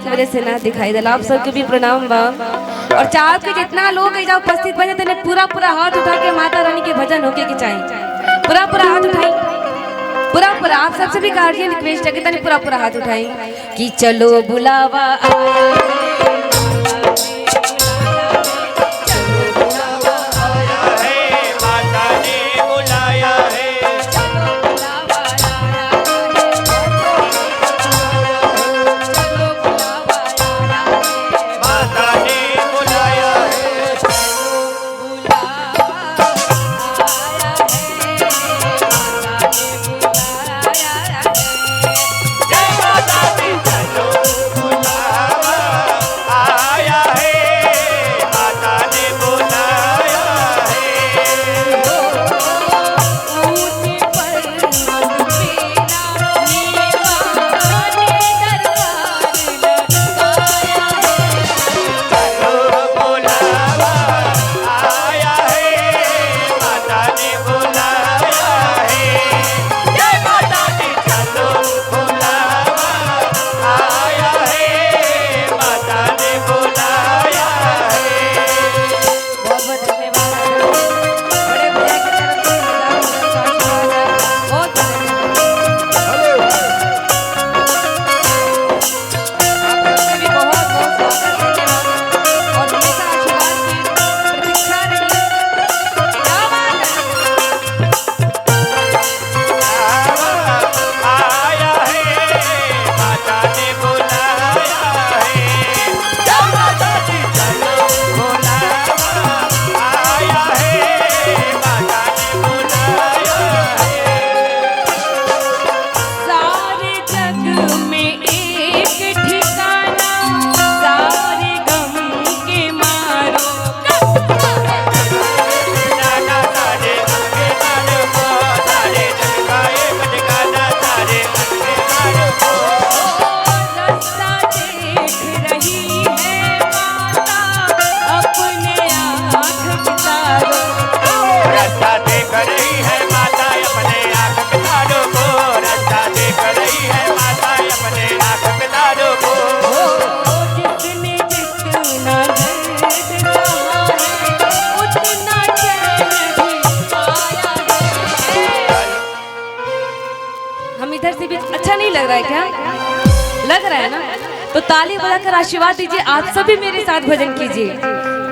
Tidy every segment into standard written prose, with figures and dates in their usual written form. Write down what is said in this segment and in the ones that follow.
की वजह से ना दिखाई दिला। आप सबके भी प्रणाम बा और चाह के जितना लोग एजा उपस्थित बने तने पूरा पूरा हाथ उठा के माता रानी के भजन होके के चाहिए। पूरा पूरा हाथ उठाई, पूरा पूरा। आप सबसे भी गार्जियन रिक्वेस्ट है कि तने पूरा पूरा हाथ उठाई कि चलो बुलावा अच्छा नहीं लग रहा है क्या? लग रहा है ना? तो ताली बजाकर आशीर्वाद दीजिए। आप सभी मेरे साथ भजन कीजिए।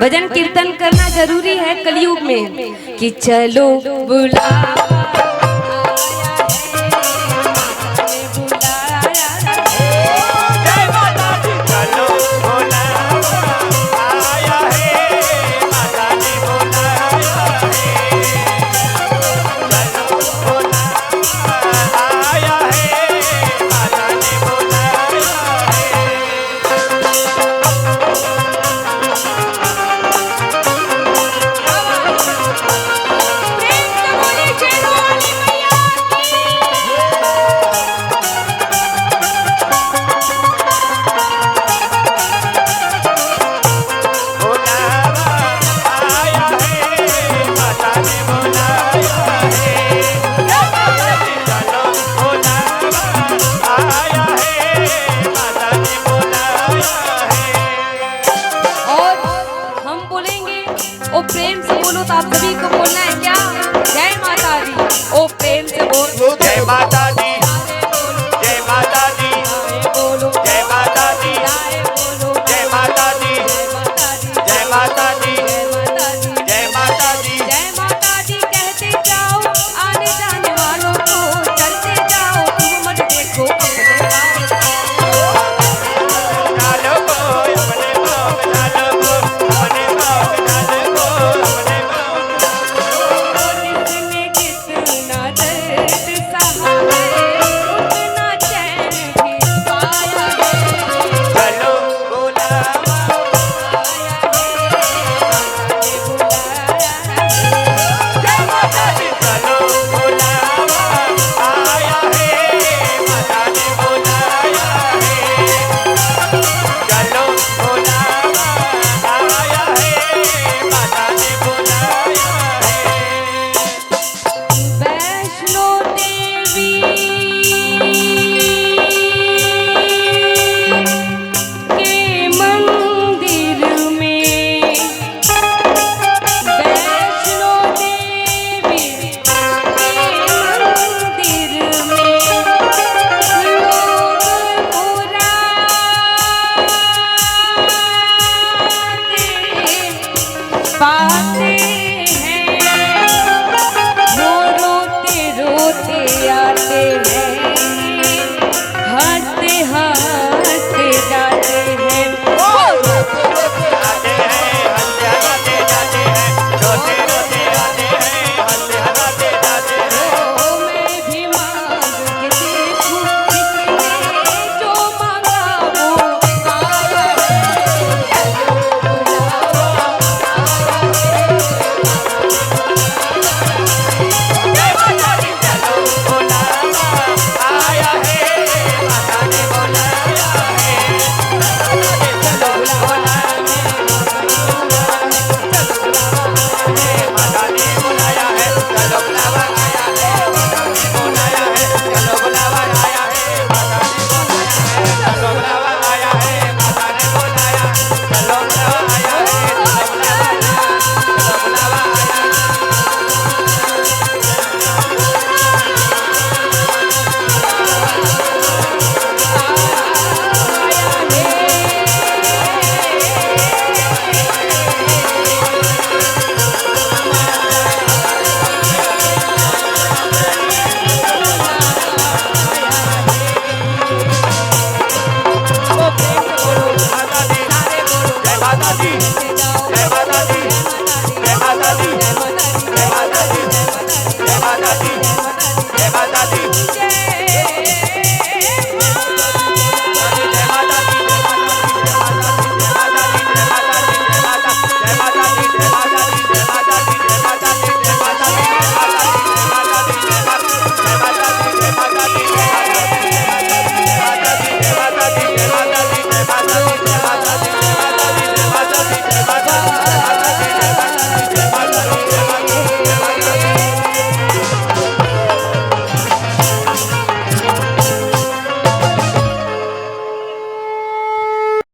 भजन कीर्तन करना जरूरी है कलयुग में कि चलो बुला प्रेम से बोलो। तो आप सभी को बोलना है क्या? जय माता दी। ओ प्रेम से बोलो। जय माता दी, जय माता दी, बोलो जय माता दी, जय माता दी, जय माता दी, जय माता दी, जय माता दी कहते जाओ आने जाने वालों को, चलते जाओ तुम मत देखो अपने जय माता दी